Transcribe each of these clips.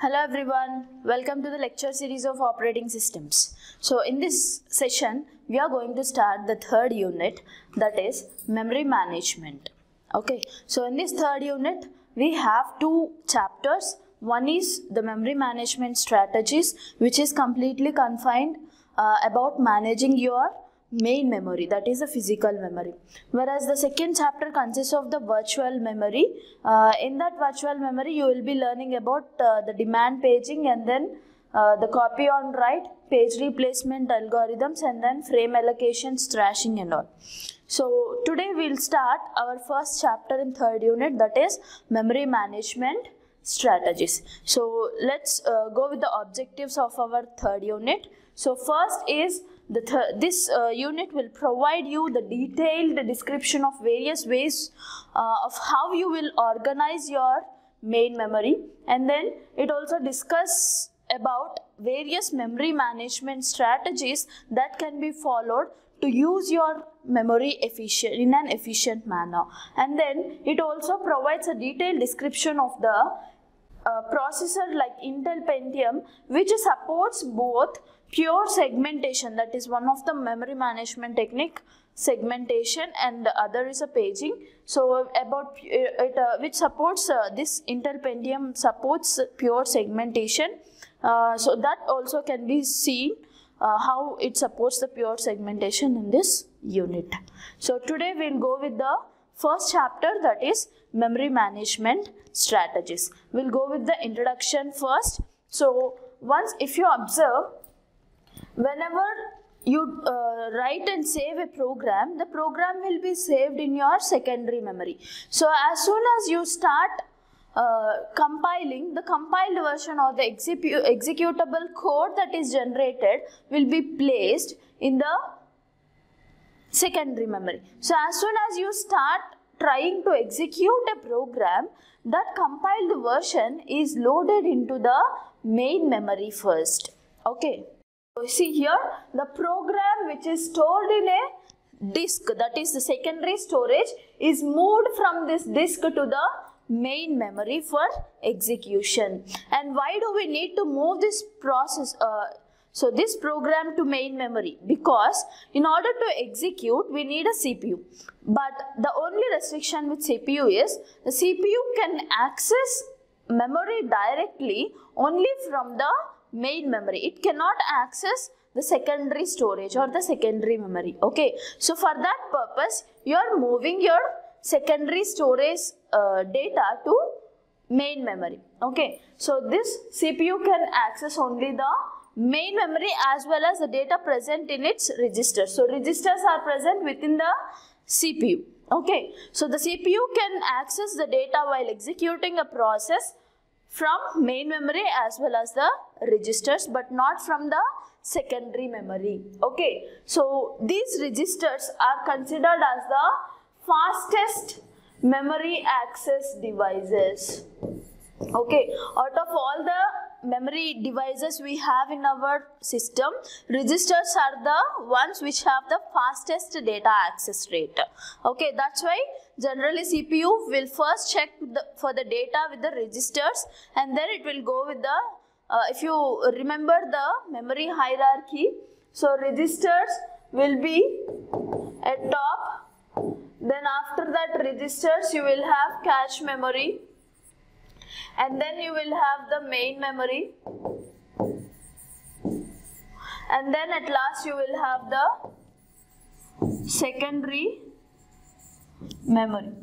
Hello everyone, welcome to the lecture series of operating systems. So in this session, we are going to start the third unit, that is memory management. Okay, so in this third unit, we have two chapters. One is the memory management strategies, which is completely confined about managing your main memory, that is a physical memory, whereas the second chapter consists of the virtual memory. In that virtual memory you will be learning about the demand paging, and then the copy on write, page replacement algorithms, and then frame allocation, thrashing and all. So today we'll start our first chapter in third unit, that is memory management strategies. So let's go with the objectives of our third unit. So first is this unit will provide you the detailed description of various ways of how you will organize your main memory, and then it also discusses about various memory management strategies that can be followed to use your memory in an efficient manner. And then it also provides a detailed description of the processor like Intel Pentium, which supports both pure segmentation, that is one of the memory management technique, segmentation, and the other is a paging. So about it which supports this Intel Pentium supports pure segmentation. So that also can be seen how it supports the pure segmentation in this unit. So today we'll go with the first chapter, that is memory management strategies. We'll go with the introduction first. So once, if you observe, whenever you write and save a program, the program will be saved in your secondary memory. So as soon as you start compiling, the compiled version or the executable code that is generated will be placed in the secondary memory. So as soon as you start trying to execute a program, that compiled version is loaded into the main memory first. Okay. So see here, the program which is stored in a disk, that is the secondary storage, is moved from this disk to the main memory for execution. And why do we need to move this process, so this program to main memory? Because in order to execute, we need a CPU. But the only restriction with CPU is the CPU can access memory directly only from the main memory. It cannot access the secondary storage or the secondary memory. Okay, so for that purpose, you are moving your secondary storage data to main memory. Okay, so this CPU can access only the main memory as well as the data present in its registers. So registers are present within the CPU. Okay, so the CPU can access the data while executing a process from main memory as well as the registers, but not from the secondary memory. Okay, so these registers are considered as the fastest memory access devices. Okay, out of all the memory devices we have in our system, registers are the ones which have the fastest data access rate. Okay, that's why generally CPU will first check for the data with the registers, and then it will go with the, if you remember the memory hierarchy, so registers will be at top, then after that registers you will have cache memory, and then you will have the main memory, and then at last you will have the secondary memory.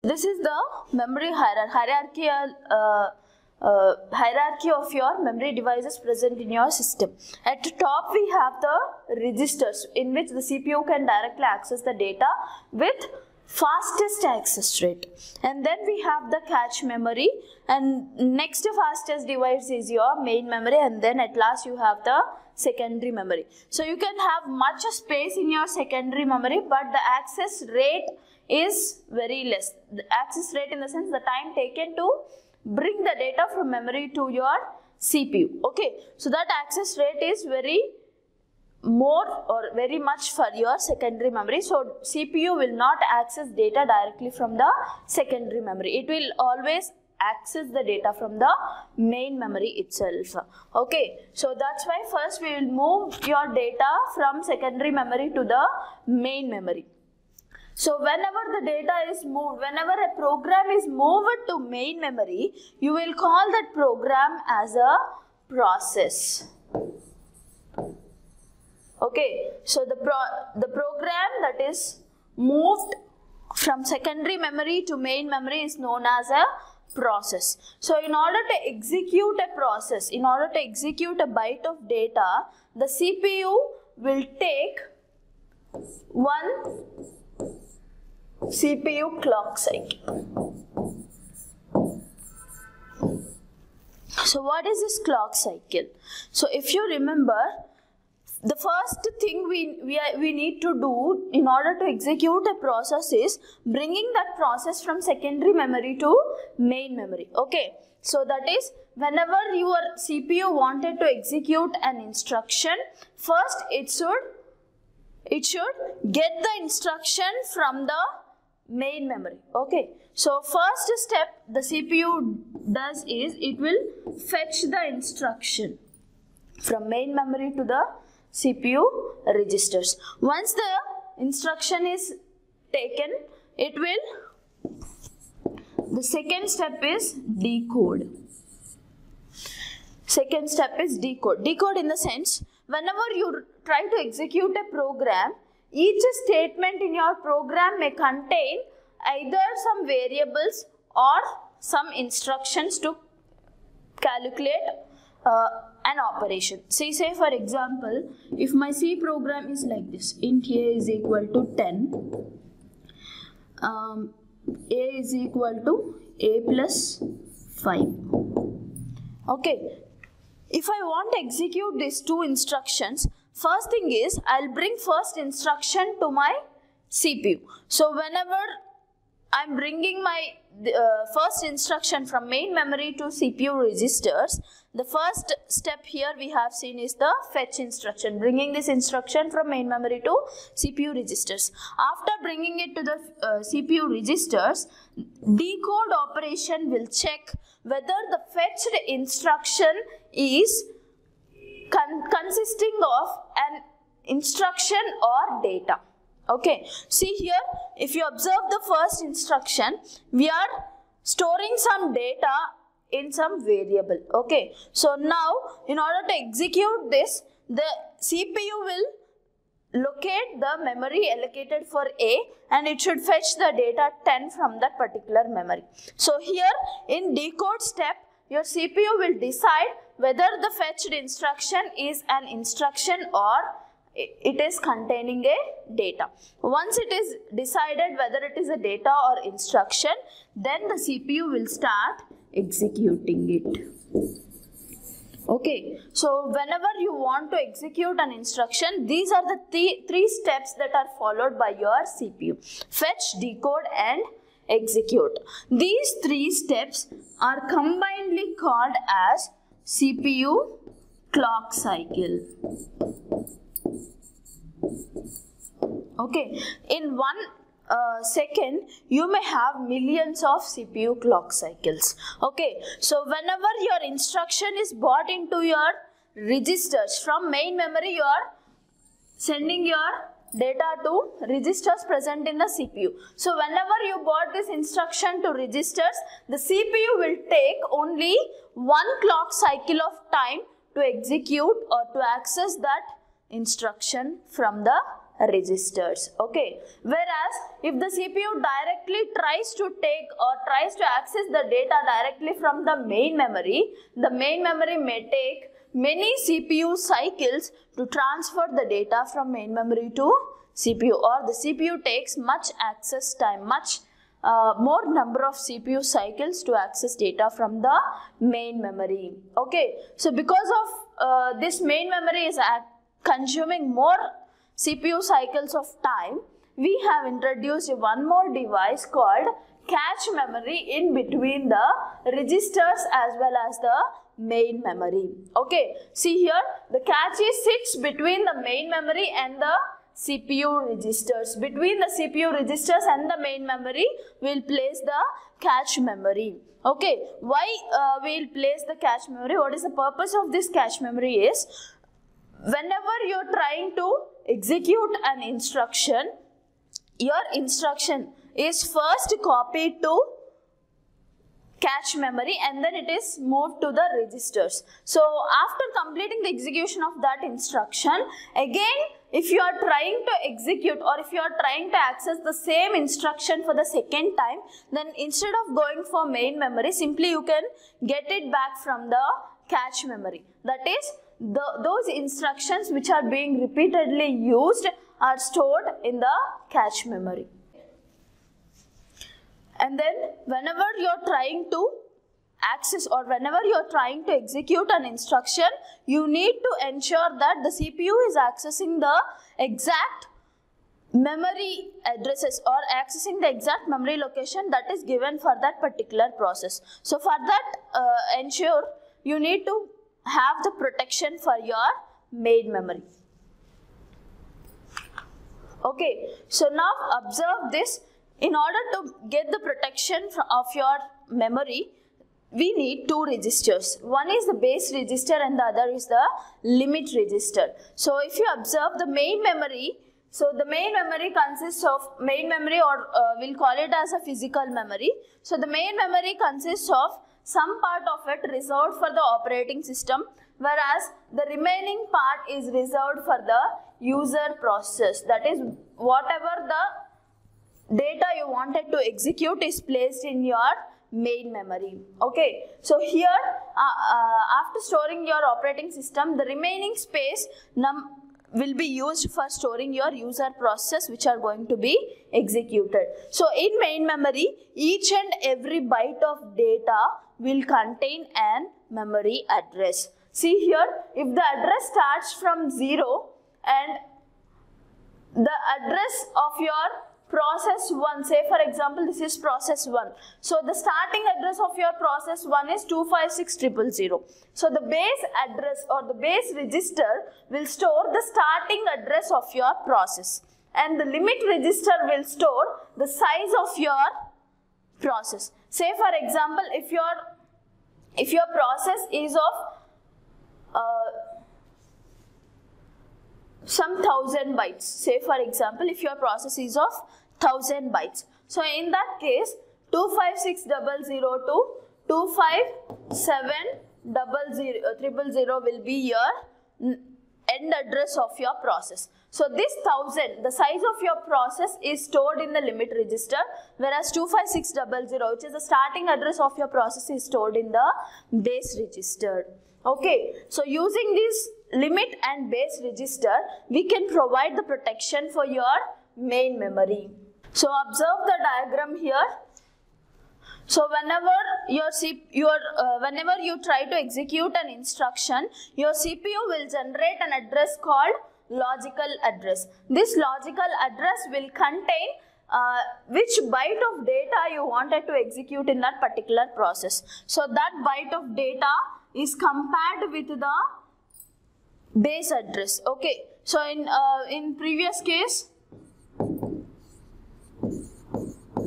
This is the memory hierarchy of your memory devices present in your system. At the top we have the registers in which the CPU can directly access the data with fastest access rate, and then we have the cache memory, and next fastest device is your main memory, and then at last you have the secondary memory. So you can have much space in your secondary memory, but the access rate is very less. The access rate in the sense the time taken to bring the data from memory to your CPU. Okay, so that access rate is very more or very much for your secondary memory. So CPU will not access data directly from the secondary memory. It will always access the data from the main memory itself. Okay, so that's why first we will move your data from secondary memory to the main memory. So whenever the data is moved, whenever a program is moved to main memory, you will call that program as a process. Okay, so the program that is moved from secondary memory to main memory is known as a process. So in order to execute a process, in order to execute a byte of data, the CPU will take one CPU clock cycle. So what is this clock cycle? So if you remember, the first thing we need to do in order to execute a process is bringing that process from secondary memory to main memory. Okay, so that is whenever your CPU wanted to execute an instruction, first it should get the instruction from the main memory. Okay, so first step the CPU does is it will fetch the instruction from main memory to the CPU registers. Once the instruction is taken, the second step is decode. Second step is decode. Decode in the sense, whenever you try to execute a program, each statement in your program may contain either some variables or some instructions to calculate an operation. Say for example, if my C program is like this, int a is equal to 10, a is equal to a plus 5. Okay, if I want to execute these two instructions, first thing is I'll bring first instruction to my CPU. So whenever I'm bringing my first instruction from main memory to CPU registers, the first step here we have seen is the fetch instruction, bringing this instruction from main memory to CPU registers. After bringing it to the CPU registers, decode operation will check whether the fetched instruction is consisting of an instruction or data. Okay, see here, if you observe the first instruction, we are storing some data in some variable. Okay, so now in order to execute this, the CPU will locate the memory allocated for A and it should fetch the data 10 from that particular memory. So here in decode step, your CPU will decide whether the fetched instruction is an instruction or it is containing a data. Once it is decided whether it is a data or instruction, then the CPU will start executing it. Okay, so whenever you want to execute an instruction, these are the three steps that are followed by your CPU: fetch, decode and execute. These three steps are combinedly called as CPU clock cycle. Okay, in one second you may have millions of CPU clock cycles. Okay, so whenever your instruction is brought into your registers from main memory, you are sending your data to registers present in the CPU. So whenever you brought this instruction to registers, the CPU will take only one clock cycle of time to execute or to access that instruction from the registers. Okay, whereas if the CPU directly tries to take or tries to access the data directly from the main memory may take many CPU cycles to transfer the data from main memory to CPU, or the CPU takes much access time, much more number of CPU cycles to access data from the main memory. Okay, so because of this main memory is consuming more CPU cycles of time, we have introduced one more device called cache memory in between the registers as well as the main memory. Okay, see here, the cache sits between the main memory and the CPU registers. Between the CPU registers and the main memory, we will place the cache memory. Okay, why we'll place the cache memory? What is the purpose of this cache memory is, whenever you're trying to execute an instruction, your instruction is first copied to cache memory and then it is moved to the registers. So after completing the execution of that instruction, again if you are trying to execute or if you are trying to access the same instruction for the second time, then instead of going for main memory, simply you can get it back from the cache memory. That is, those instructions which are being repeatedly used are stored in the cache memory. And then whenever you are trying to access or whenever you are trying to execute an instruction, you need to ensure that the CPU is accessing the exact memory addresses or accessing the exact memory location that is given for that particular process. So for that, ensure you need to have the protection for your main memory. Okay, so now observe this. In order to get the protection of your memory, we need two registers. One is the base register and the other is the limit register. So if you observe the main memory, so the main memory consists of main memory, or we'll call it as a physical memory. So the main memory consists of some part of it reserved for the operating system, whereas the remaining part is reserved for the user process. That is, whatever the data you wanted to execute is placed in your main memory. Okay, so here after storing your operating system, the remaining space will be used for storing your user process which are going to be executed. So in main memory, each and every byte of data will contain an memory address. See here, if the address starts from 0 and the address of your process 1, say for example this is process 1. So the starting address of your process 1 is 256000. So the base address or the base register will store the starting address of your process, and the limit register will store the size of your process. Say for example, if your process is of some 1000 bytes, say for example if your process is of 1000 bytes. So in that case, 25600 to 25700 will be your end address of your process. So this 1000, the size of your process, is stored in the limit register, whereas 25600, which is the starting address of your process, is stored in the base register. Okay, so using this limit and base register, we can provide the protection for your main memory. So observe the diagram here. So whenever whenever you try to execute an instruction, your CPU will generate an address called logical address. This logical address will contain which byte of data you wanted to execute in that particular process. So that byte of data is compared with the base address. Okay, so in previous case,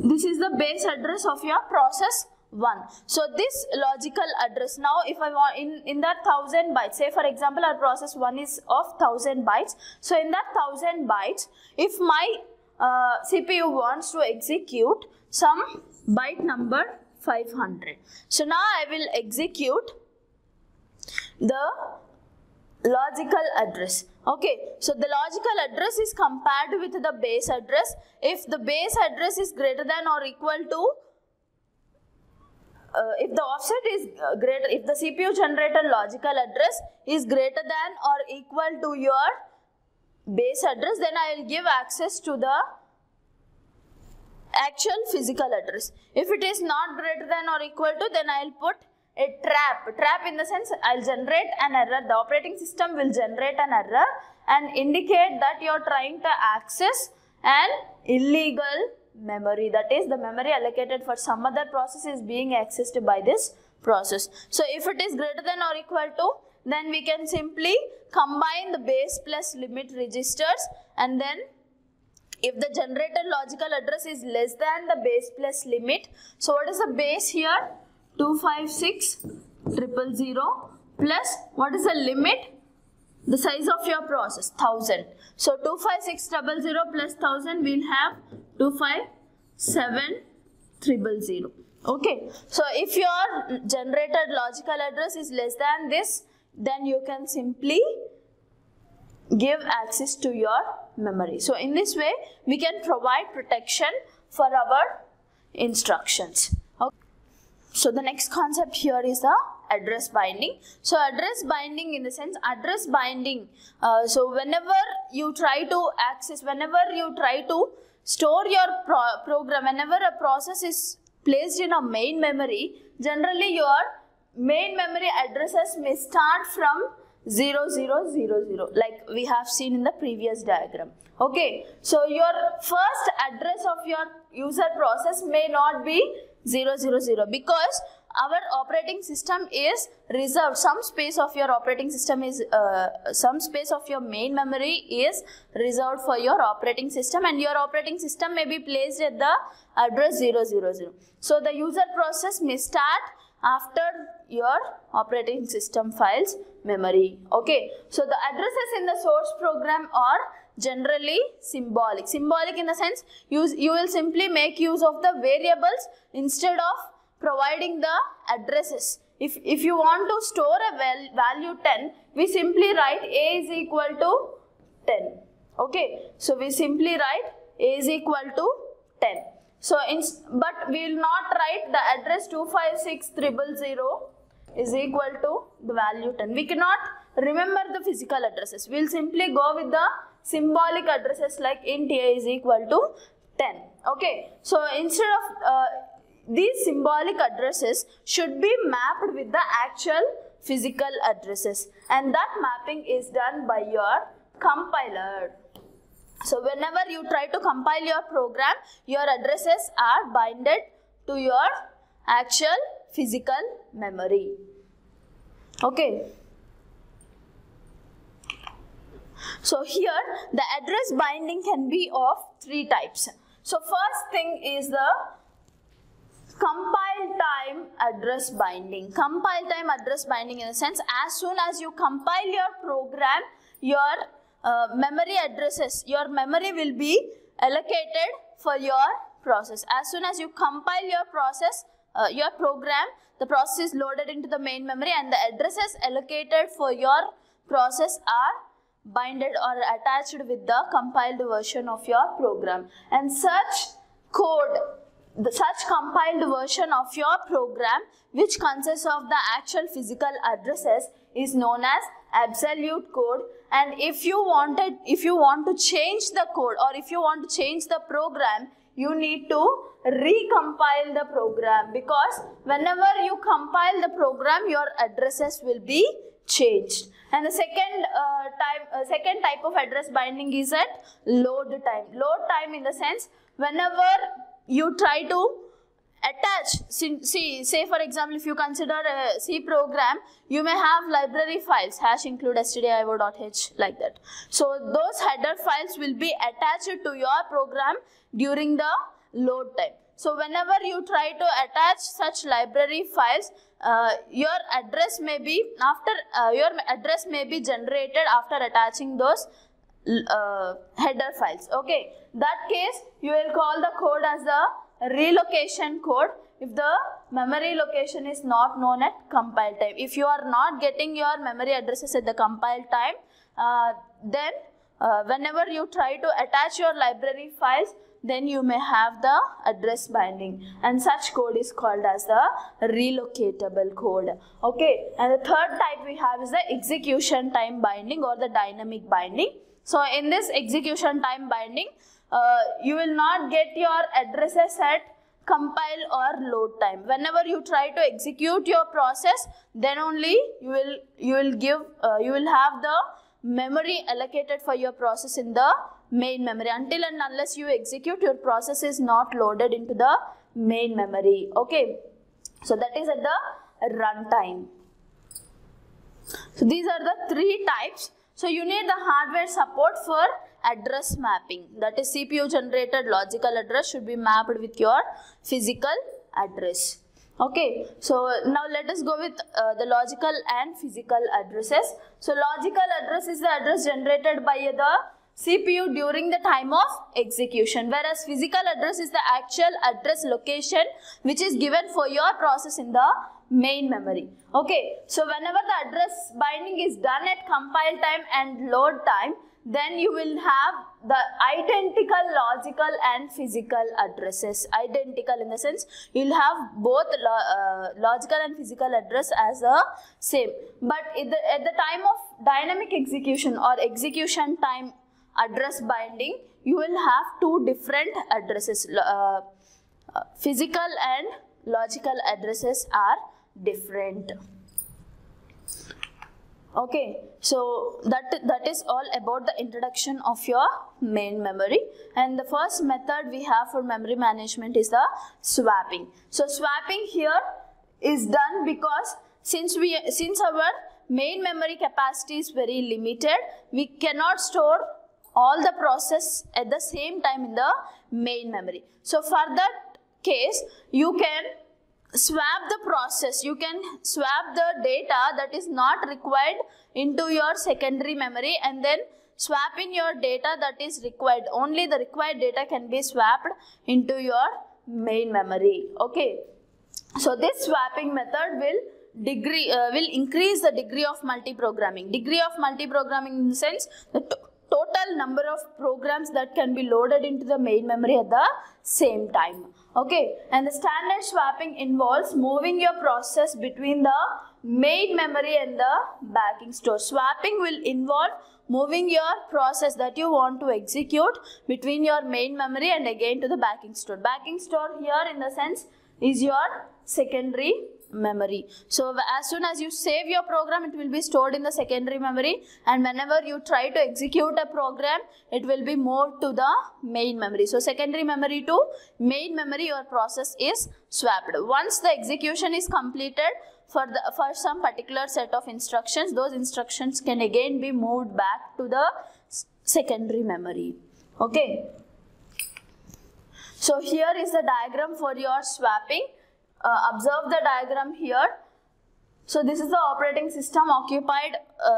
this is the base address of your process 1. So this logical address, now if I want in that 1000 bytes, say for example our process 1 is of 1000 bytes. So in that 1000 bytes, if my CPU wants to execute some byte number 500. So now I will execute the logical address. Okay, so the logical address is compared with the base address. If the base address is greater than or equal to, if the offset is greater, if the CPU generated logical address is greater than or equal to your base address, then I will give access to the actual physical address. If it is not greater than or equal to, then I will put a trap in the sense I'll generate an error. The operating system will generate an error and indicate that you're trying to access an illegal memory. That is, the memory allocated for some other process is being accessed by this process. So if it is greater than or equal to, then we can simply combine the base plus limit registers and then if the generated logical address is less than the base plus limit, so what is the base here? 256,000 plus what is the limit? The size of your process 1000. So 256,000 plus 1000 will have 257,000. Okay. So if your generated logical address is less than this, then you can simply give access to your memory. So in this way, we can provide protection for our instructions. Okay. So the next concept here is the address binding. So address binding in the sense, address binding. So whenever you try to access, whenever you try to store your program, whenever a process is placed in a main memory, generally your main memory addresses may start from 0000, like we have seen in the previous diagram. Okay, so your first address of your user process may not be 000 because our operating system is reserved. Some space of your operating system is some space of your main memory is reserved for your operating system, and your operating system may be placed at the address 000. So the user process may start after your operating system file's memory. Okay, so the addresses in the source program are generally symbolic. Symbolic in the sense, you will simply make use of the variables instead of providing the addresses. If you want to store a value 10, we simply write a is equal to 10. Okay, so we simply write a is equal to 10. So, but we will not write the address 256,000 is equal to the value 10. We cannot remember the physical addresses. We will simply go with the symbolic addresses like int a is equal to 10. Okay, so instead of these symbolic addresses should be mapped with the actual physical addresses, and that mapping is done by your compiler. So whenever you try to compile your program, your addresses are binded to your actual physical memory. Okay. So here the address binding can be of three types. So first thing is the compile time address binding. Compile time address binding in the sense, as soon as you compile your program, your memory addresses, your memory will be allocated for your process. As soon as you compile your process, your program, the process is loaded into the main memory and the addresses allocated for your process are binded or attached with the compiled version of your program. And such code, such compiled version of your program which consists of the actual physical addresses is known as absolute code. And if you want to change the code, or if you want to change the program, you need to recompile the program, because whenever you compile the program, your addresses will be changed. And the second type of address binding is at load time. Load time in the sense, whenever you try to attach, say for example, if you consider a C program, you may have library files, #include stdio.h, like that. So those header files will be attached to your program during the load time. So whenever you try to attach such library files, your address may be generated after attaching those header files. Okay, that case you will call the code as the relocation code if the memory location is not known at compile time. If you are not getting your memory addresses at the compile time, then whenever you try to attach your library files, then you may have the address binding, and such code is called as the relocatable code. Okay, and the third type we have is the execution time binding or the dynamic binding. So in this execution time binding, you will not get your addresses at compile or load time. Whenever you try to execute your process, then only you will have the memory allocated for your process in the main memory. Until and unless you execute, your process is not loaded into the main memory. Okay, so that is at the runtime. So these are the three types. So you need the hardware support for address mapping, that is CPU generated logical address should be mapped with your physical address. Okay, so now let us go with the logical and physical addresses. So logical address is the address generated by the CPU during the time of execution, whereas physical address is the actual address location which is given for your process in the main memory. Okay, so whenever the address binding is done at compile time and load time, then you will have the identical logical and physical addresses. Identical in the sense you will have both logical and physical address as the same. But at the time of dynamic execution or execution time address binding, you will have two different addresses. Physical and logical addresses are different. Okay, so that is all about the introduction of your main memory. And the first method we have for memory management is the swapping. So swapping here is done because since our main memory capacity is very limited, we cannot store all the process at the same time in the main memory. So for that case, you can swap the process, you can swap the data that is not required into your secondary memory and then swap in your data that is required. Only the required data can be swapped into your main memory. Okay, so this swapping method will increase the degree of multiprogramming. Degree of multiprogramming in the sense the total number of programs that can be loaded into the main memory at the same time. Okay, and the standard swapping involves moving your process between the main memory and the backing store. Swapping will involve moving your process that you want to execute between your main memory and again to the backing store. Backing store here in the sense is your secondary memory. So as soon as you save your program, it will be stored in the secondary memory, and whenever you try to execute a program, it will be moved to the main memory. So secondary memory to main memory, your process is swapped. Once the execution is completed for some particular set of instructions, those instructions can again be moved back to the secondary memory. Okay, so here is the diagram for your swapping. Observe the diagram here. So this is the operating system occupied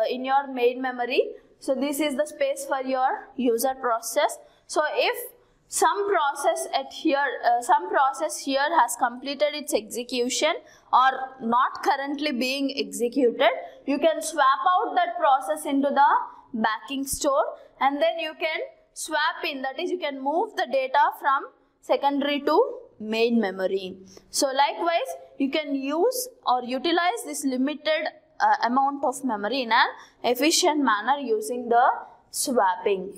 in your main memory. So this is the space for your user process. So if some process here has completed its execution or not currently being executed, you can swap out that process into the backing store and then you can swap in, that is you can move the data from secondary to main memory. So likewise, you can use or utilize this limited amount of memory in an efficient manner using the swapping.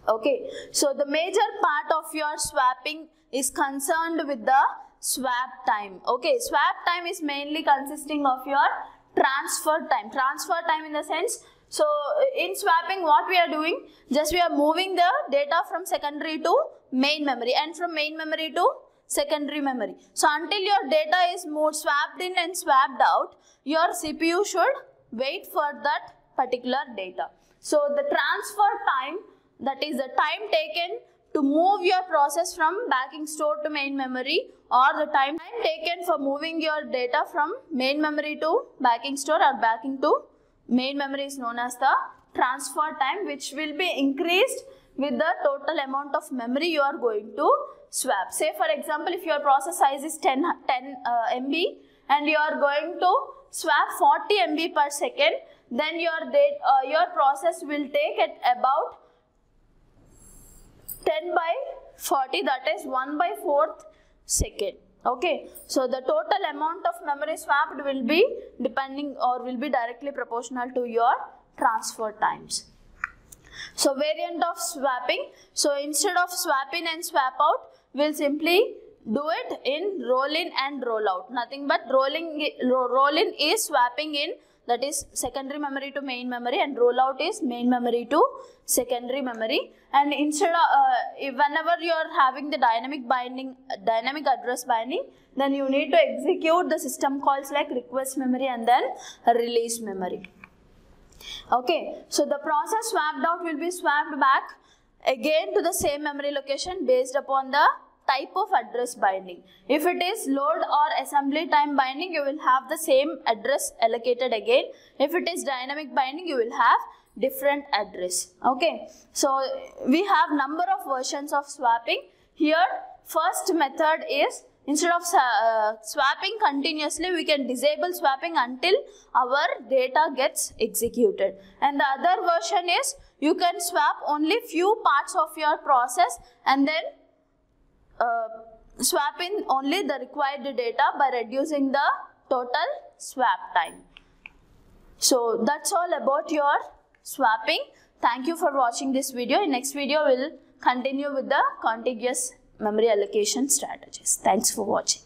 Okay, so the major part of your swapping is concerned with the swap time. Okay, swap time is mainly consisting of your transfer time. Transfer time in the sense, so in swapping what we are doing, just we are moving the data from secondary to main memory and from main memory to secondary memory. So until your data is moved, swapped in and swapped out, your CPU should wait for that particular data. So the transfer time, that is the time taken to move your process from backing store to main memory, or the time taken for moving your data from main memory to backing store or backing to main memory, is known as the transfer time, which will be increased with the total amount of memory you are going to swap. Say for example, if your process size is 10 MB and you are going to swap 40 MB per second, then your process will take at about 10 by 40, that is 1/4 second. Okay, so the total amount of memory swapped will be depending or will be directly proportional to your transfer times. So variant of swapping, so instead of swap in and swap out, we'll simply do it in roll in and roll out. Nothing but roll in is swapping in, that is secondary memory to main memory, and roll out is main memory to secondary memory. And instead of whenever you are having the dynamic address binding, then you need to execute the system calls like request memory and then release memory. Okay, so the process swapped out will be swapped back again to the same memory location based upon the type of address binding. If it is load or assembly time binding, you will have the same address allocated again. If it is dynamic binding, you will have different address. Okay, so we have number of versions of swapping. Here, first method is, instead of swapping continuously, we can disable swapping until our data gets executed. And the other version is, you can swap only few parts of your process and then swap in only the required data by reducing the total swap time. So that's all about your swapping. Thank you for watching this video. In next video, we'll continue with the contiguous memory allocation strategies. Thanks for watching.